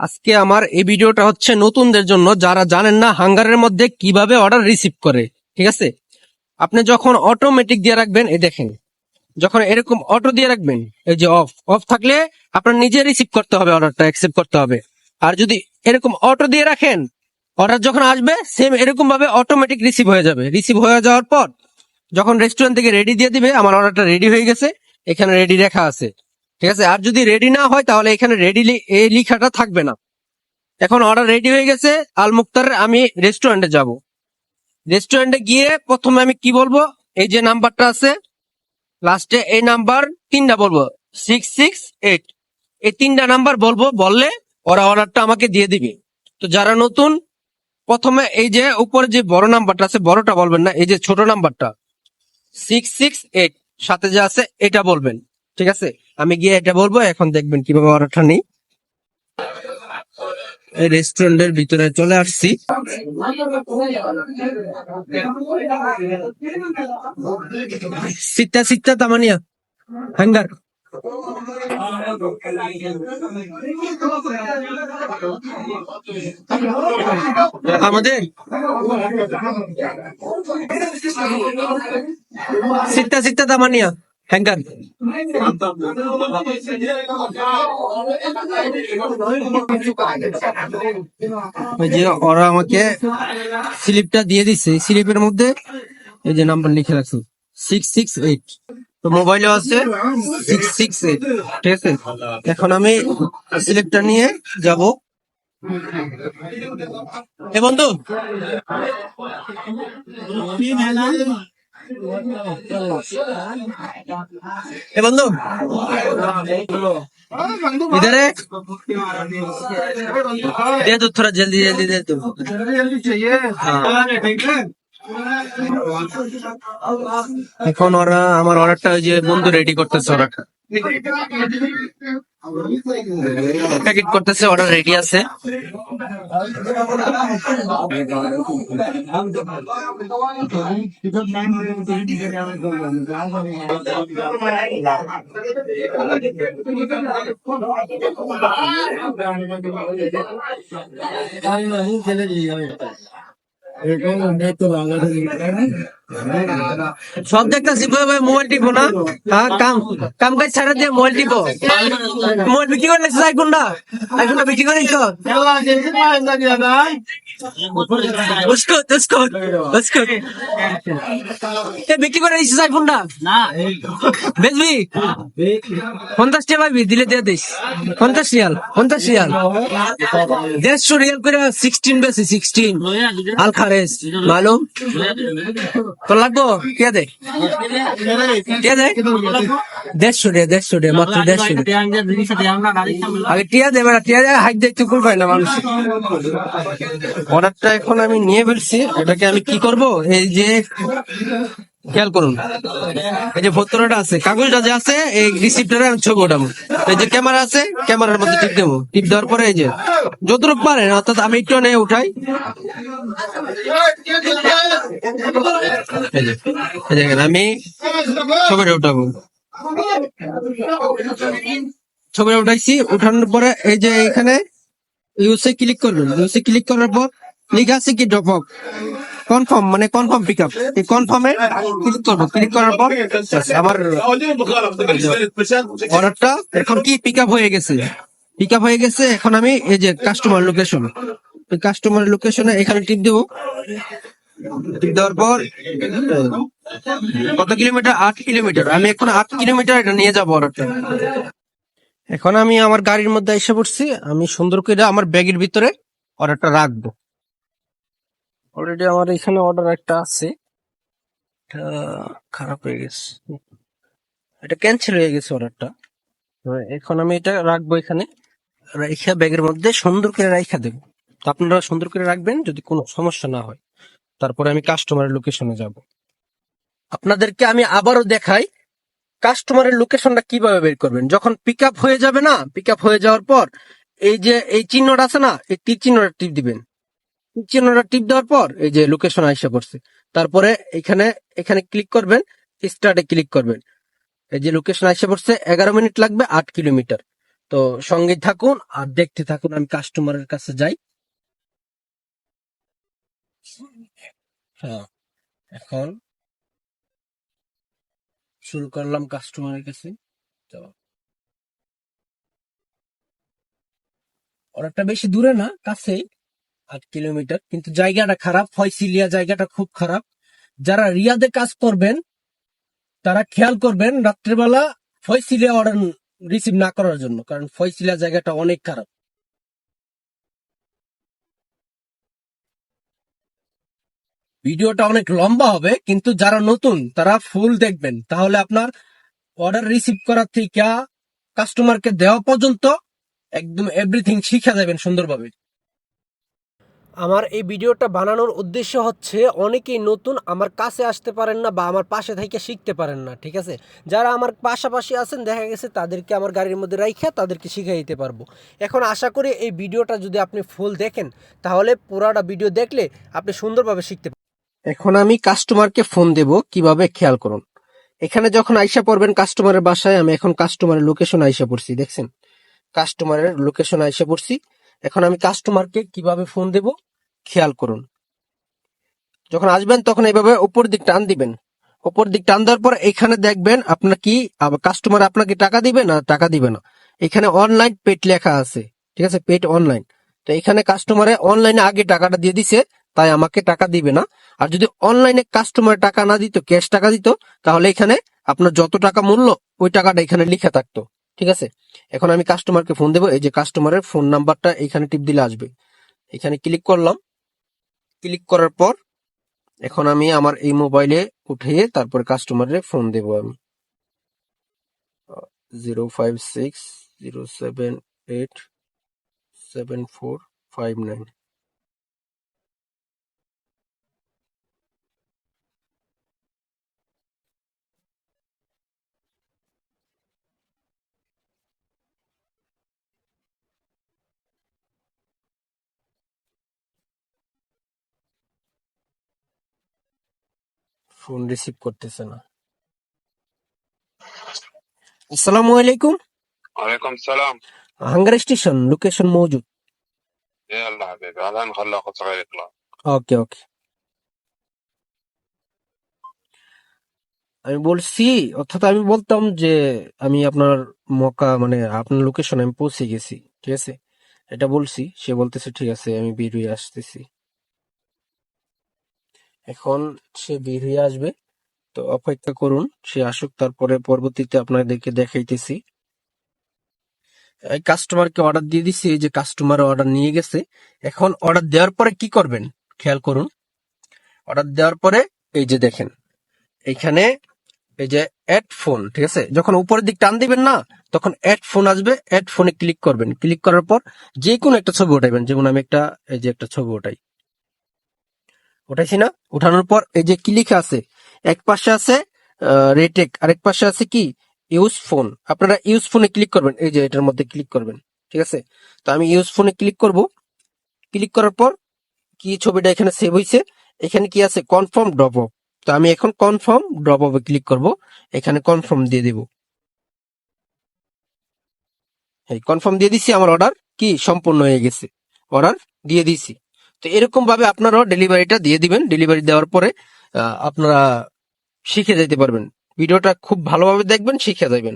আজকে আমার এই ভিডিওটা হচ্ছে নতুনদের জন্য, যারা জানেন না হাঙ্গারের মধ্যে কিভাবে অর্ডার রিসিভ করে। ঠিক আছে, আপনি যখন অটোমেটিক দিয়ে রাখবেন, এই দেখেন, যখন এরকম অটো দিয়ে রাখবেন, এই যে অফ অফ থাকলে আপনার নিজে রিসিভ করতে হবে, অর্ডারটা অ্যাকসেপ্ট করতে হবে। আর যদি এরকম অটো দিয়ে রাখেন, অর্ডার যখন আসবে সেম এরকম ভাবে অটোমেটিক রিসিভ হয়ে যাবে। রিসিভ হয়ে যাওয়ার পর যখন রেস্টুরেন্ট থেকে রেডি দিয়ে দিবে, আমার অর্ডারটা রেডি হয়ে গেছে, এখানে রেডি লেখা আছে। ঠিক আছে, আর যদি রেডি না হয় তাহলে এখানে রেডি এই লেখাটা থাকবে না। এখন অর্ডার রেডি হয়ে গেছে, আল মুক্তারের আমি রেস্টুরেন্টে যাব। রেস্টুরেন্টে গিয়ে প্রথমে আমি কি বলবো, এই যে নাম্বারটা আছে লাস্টে, এই নাম্বার তিনটা বলবো, 668, এই তিনটা নাম্বার বলবো, বললে ওরা অর্ডারটা আমাকে দিয়ে দিবে। তো যারা নতুন, প্রথমে এই যে উপরে যে বড় নাম্বারটা আছে, বড়টা বলবেন না, এই যে ছোট নাম্বারটা 668 সাথে যে আছে এটা বলবেন। ঠিক আছে, আমি গিয়ে এটা বলবো। এখন দেখবেন কিভাবে অর্ডারটা নেই। এই রেস্টুরেন্টের ভিতরে চলে আসছি। সিটটা সিটটা তামানিয়া হ্যাঙ্গার। আমাদের সিটটা সিটটা তামানিয়া হ্যাঙ্গার। ওই যে ওরা আমাকে স্লিপটা দিয়ে দিচ্ছে, স্লিপের মধ্যে এই যে নাম্বার লিখে রাখছে 668, তো মোবাইলে আছে 668। ঠিক আছে, এখন আমি স্লিপটা নিয়ে যাব। এ বন্ধু, এ বন্ধু, इधर है, दे दो थोड़ा जल्दी जल्दी दे दो। जल्दी चाहिए। এখন ওরা আমার অর্ডারটা ওই যে বন্ধু রেডি করতেছে, ওরা প্যাকেট করতেছে, অর্ডার রেডি আছে। সব দেখতেছি মোবাইল টিপো না। হ্যাঁ, কাম কাম কাজ ছাড়া দিয়ে মোবাইল টিপো। মোবাইল বিক্রি করে নিচ্ছিস, আইফোনটা আইফোনটা বিক্রি করে নিচ্ছ। বিক্রি করে নিচ্ছিস আইফোনটা, বেচবি 50 টাকা পাবি, দিলে দিয়ে দিস 50 রিয়াল, 50 রিয়াল, 150 রিয়াল করে 16 বেশি, 16 আল খারেজ মালুম তো লাগবো। কে দে, কে দে, 150 টাকা, 150 টাকা মাত্র, 150 আগে টিয়া দে, বেড়া টিয়া দেয়, হাইট দেখতে কুল পাই না মানুষ। অর্ডারটা এখন আমি নিয়ে ফেলছি, এটাকে আমি কি করব, এই যে খেয়াল করুন, এই যে ভত্তরটা আছে, কাগজটা যে আছে, এই রিসিপ্টটা আমি ছবি ওঠাবো। এই যে ক্যামেরা আছে, ক্যামেরার মধ্যে টিপ দেবো। টিপ দেওয়ার পরে এই যে যতটুকু পারেন, অর্থাৎ আমি একটু নিয়ে উঠাই, দেখেন আমি ছবিটা উঠাবো। ছবিটা উঠাইছি, উঠানোর পরে এই যে এখানে ইউসে ক্লিক করবেন। ইউসে ক্লিক করার পর লিখা আছে কি ড্রপ অফ কনফার্ম, মানে কনফার্ম পিক আপ। এই কনফার্মে ক্লিক করবো। ক্লিক করার পর আমার অর্ডারটা এখন কি পিক আপ হয়ে গেছে, পিক আপ হয়ে গেছে। এখন আমি এই যে কাস্টমার লোকেশন, কাস্টমার লোকেশনে এখানে টিপ দেবো। টিপ দেওয়ার পর কত কিলোমিটার, 8 কিলোমিটার। আমি এখন 8 কিলোমিটার এটা নিয়ে যাবো অর্ডারটা। এখন আমি আমার গাড়ির মধ্যে এসে পড়ছি, আমি সুন্দর করে আমার ব্যাগের ভিতরে অর্ডারটা রাখবো। অলরেডি আমার এখানে অর্ডার একটা আছে, এটা খারাপ হয়ে গেছে, এটা ক্যান্সেল হয়ে গেছে অর্ডারটা। এখন আমি এটা রাখবো এখানে, রাইখা ব্যাগের মধ্যে সুন্দর করে রাইখা দেবো। তো আপনারা সুন্দর করে রাখবেন যদি কোনো সমস্যা না হয়। তারপরে আমি কাস্টমারের লোকেশনে যাব। আপনাদেরকে আমি আবারও দেখাই কাস্টমারের লোকেশনটা কিভাবে বের করবেন। যখন পিক আপ হয়ে যাবে না, পিক আপ হয়ে যাওয়ার পর এই যে এই চিহ্নটা আছে না, এই তীর চিহ্নটা টিপ দিবেন। চিহ্নটা টিপ দেওয়ার পর এই যে লোকেশন আইসা পড়ছে, তারপরে এখানে এখানে ক্লিক করবেন, স্টার্টে ক্লিক করবেন। এই যে লোকেশন আইসা পড়ছে, 11 মিনিট লাগবে 8 কিলোমিটার। তো সঙ্গে থাকুন আর দেখতে থাকুন। আমি কাস্টমারের কাছে যাই। হ্যাঁ, এখন শুরু করলাম কাস্টমারের কাছে। তো অর্ডারটা বেশি দূরে না, কাছেই, 8 কিলোমিটার, কিন্তু জায়গাটা খারাপ, ফয়সিলিয়া জায়গাটা খুব খারাপ। যারা রিয়াদে কাজ করবেন তারা খেয়াল করবেন রাত্রেবেলা ফয়সিলিয়া অর্ডার রিসিভ না করার জন্য, কারণ ফয়সিলিয়া জায়গাটা অনেক খারাপ। ভিডিওটা অনেক লম্বা হবে, কিন্তু যারা নতুন তারা ফুল দেখবেন, তাহলে আপনার অর্ডার রিসিভ করার থেকে কাস্টমারকে দেওয়া পর্যন্ত একদম এভরিথিং শিখে যাবেন সুন্দরভাবে। আমার এই ভিডিওটা বানানোর উদ্দেশ্য হচ্ছে, অনেকেই নতুন, আমার কাছে আসতে পারেন না বা আমার পাশে থেকে শিখতে পারেন না, ঠিক আছে? যারা আমার পাশাপাশি আছেন, দেখা গেছে তাদেরকে আমার গাড়ির মধ্যে রাইখা তাদেরকে শিখিয়ে দিতে পারবো। এখন আশা করি এই ভিডিওটা যদি আপনি ফুল দেখেন, তাহলে পুরাটা ভিডিও দেখলে আপনি সুন্দরভাবে শিখতে পারবেন। এখন আমি কাস্টমারকে ফোন দেব, কিভাবে খেয়াল করুন। এখানে যখন আইসা পড়বেন কাস্টমারের বাসায়, আমি এখন কাস্টমারের লোকেশন আইসা পড়ছি, দেখছেন? কাস্টমারের লোকেশন আইসা পড়ছি। এখন আমি কাস্টমারকে কিভাবে ফোন দেব খেয়াল করুন। যখন আসবেন তখন এইভাবে উপর দিক টান দিবেন। উপর দিক টান দেওয়ার পর এখানে দেখবেন আপনার কি কাস্টমার আপনাকে টাকা দিবে না টাকা দিবে না। এখানে অনলাইন পেড লেখা আছে, ঠিক আছে? Paid online. তো এখানে কাস্টমারে অনলাইনে আগে টাকাটা দিয়ে দিছে, তাই আমাকে টাকা দিবে না। আর যদি অনলাইনে কাস্টমার টাকা না দিত, ক্যাশ টাকা দিত, তাহলে এখানে আপনার যত টাকা মূল্য ওই টাকাটা এখানে লিখে থাকতো, ঠিক আছে? এখন আমি কাস্টমারকে ফোন দেবো। এই যে কাস্টমারের ফোন নাম্বারটা এখানে টিপ দিলে আসবে। এখানে ক্লিক করলাম। ক্লিক করার পর এখন আমি আমার এই মোবাইলে উঠিয়ে তারপরে কাস্টমারে ফোন দেব। আমি 056078747 ফোন রিসিভ করতেছে না। আসসালামু আলাইকুম। وعليكم السلام. হাঙ্গার স্টেশন লোকেশন মৌজুদ। يلا حبيبي الآن خلي أخذ صغير يطلع. Okay okay. আমি বলছি, অর্থাৎ আমি বলতাম যে আমি আপনার মক্কা মানে আপনার লোকেশন আমি পৌঁছে গেছি, ঠিক আছে? এটা বলছি, সে বলতেছে ঠিক আছে আমি বের হয়ে আসতেছি। এখন সে বের হয়ে আসবে, তো অপেক্ষা করুন, সে আসুক, তারপরে পরবর্তীতে আপনাদেরকে দেখাইতেছি। এই কাস্টমারকে অর্ডার দিয়ে দিছি, এই যে কাস্টমার অর্ডার নিয়ে গেছে। এখন অর্ডার দেওয়ার পরে কি করবেন খেয়াল করুন। অর্ডার দেওয়ার পরে এই যে দেখেন এখানে এই যে অ্যাড ফোন, ঠিক আছে? যখন উপরের দিক টান দিবেন না, তখন অ্যাড ফোন আসবে। অ্যাড ফোনে ক্লিক করবেন। ক্লিক করার পর যে কোনো একটা ছবি উঠাইবেন। যেমন আমি এই যে একটা ছবি উঠাইছি না? উঠানোর পর এই যে কি লেখা আছে, এক পাশে আছে রেটেক, আরেক পাশে আছে কি ইউজ ফোন। আপনারা ইউজ ফোনে ক্লিক করবেন, এই যে এটার মধ্যে ক্লিক করবেন, ঠিক আছে? তো আমি ইউজ ফোনে ক্লিক করব। ক্লিক করার পর কি ছবিটা এখানে সেভ হয়েছে, এখানে কি আছে কনফার্ম ড্রপ অফ। তো আমি এখন কনফার্ম ড্রপ অফে ক্লিক করব। এখানে কনফার্ম দিয়ে দেব। এই কনফার্ম দিয়ে দিছি, আমার অর্ডার কি সম্পূর্ণ হয়ে গেছে। অর্ডার দিয়ে দিছি। তো এরকম ভাবে আপনারাও ডেলিভারিটা দিয়ে দিবেন। ডেলিভারি দেওয়ার পরে আপনারা শিখে যেতে পারবেন। ভিডিওটা খুব ভালোভাবে দেখবেন, শিখে যাবেন।